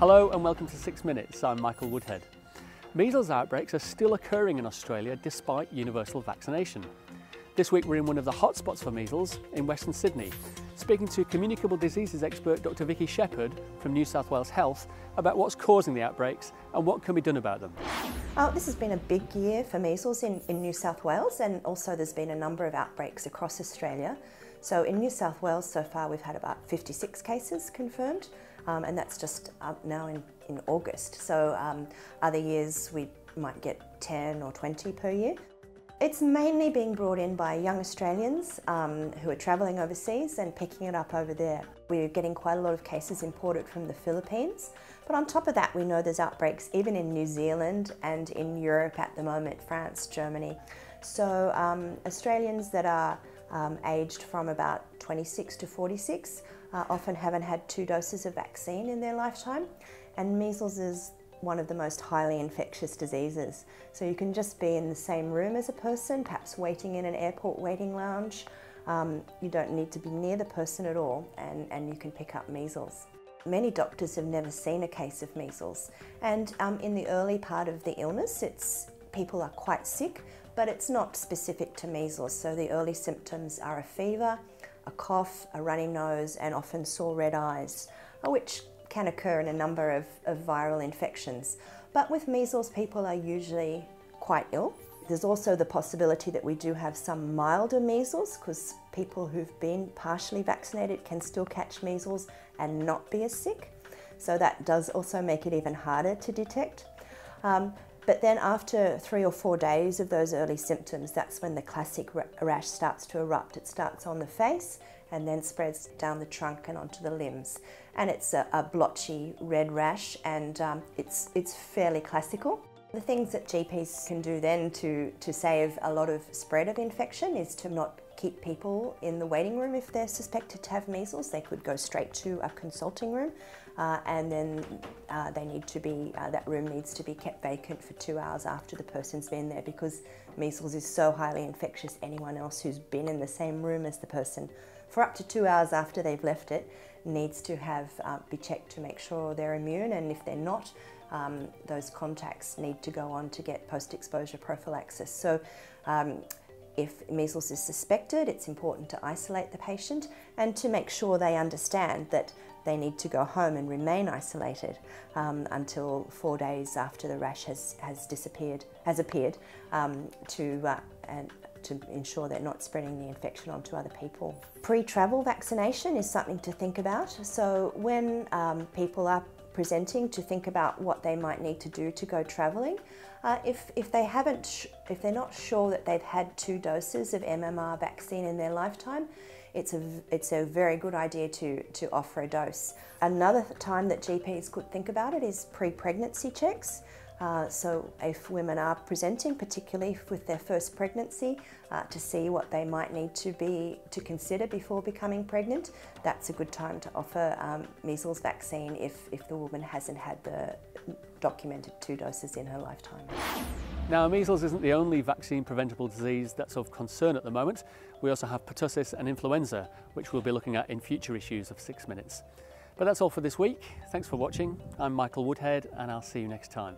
Hello and welcome to 6 Minutes. I'm Michael Woodhead. Measles outbreaks are still occurring in Australia despite universal vaccination. This week we're in one of the hotspots for measles in Western Sydney, speaking to Communicable Diseases expert Dr. Vicky Sheppeard from New South Wales Health about what's causing the outbreaks and what can be done about them. This has been a big year for measles in New South Wales, and also there's been a number of outbreaks across Australia. So in New South Wales so far we've had about 56 cases confirmed, and that's just up now in August. So other years we might get 10 or 20 per year. It's mainly being brought in by young Australians who are travelling overseas and picking it up over there. We're getting quite a lot of cases imported from the Philippines, but on top of that we know there's outbreaks even in New Zealand and in Europe at the moment, France, Germany. So Australians that are aged from about 26 to 46 often haven't had 2 doses of vaccine in their lifetime, and measles is one of the most highly infectious diseases. So you can just be in the same room as a person, perhaps waiting in an airport waiting lounge. You don't need to be near the person at all, and you can pick up measles. Many doctors have never seen a case of measles, and in the early part of the illness, people are quite sick, but it's not specific to measles. So the early symptoms are a fever, a cough, a runny nose, and often sore red eyes, which can occur in a number of viral infections. But with measles, people are usually quite ill. There's also the possibility that we do have some milder measles, because people who've been partially vaccinated can still catch measles and not be as sick. So that does also make it even harder to detect. But then after 3 or 4 days of those early symptoms, that's when the classic rash starts to erupt. It starts on the face and then spreads down the trunk and onto the limbs. And it's a blotchy red rash, and it's fairly classical. The things that GPs can do then to save a lot of spread of infection is to not keep people in the waiting room if they're suspected to have measles. They could go straight to a consulting room, and then that room needs to be kept vacant for 2 hours after the person's been there, because measles is so highly infectious. Anyone else who's been in the same room as the person for up to 2 hours after they've left it needs to be checked to make sure they're immune, and if they're not, those contacts need to go on to get post-exposure prophylaxis. So if measles is suspected, it's important to isolate the patient and to make sure they understand that they need to go home and remain isolated until 4 days after the rash has appeared, to ensure they're not spreading the infection onto other people. Pre-travel vaccination is something to think about. So when people are presenting, to think about what they might need to do to go travelling. If they're not sure that they've had 2 doses of MMR vaccine in their lifetime, it's a very good idea to offer a dose. Another time that GPs could think about it is pre-pregnancy checks. So if women are presenting, particularly with their first pregnancy, to see what they might need to consider before becoming pregnant, that's a good time to offer measles vaccine if the woman hasn't had the documented 2 doses in her lifetime. Now, measles isn't the only vaccine preventable disease that's of concern at the moment. We also have pertussis and influenza, which we'll be looking at in future issues of 6 Minutes. But that's all for this week. Thanks for watching. I'm Michael Woodhead, and I'll see you next time.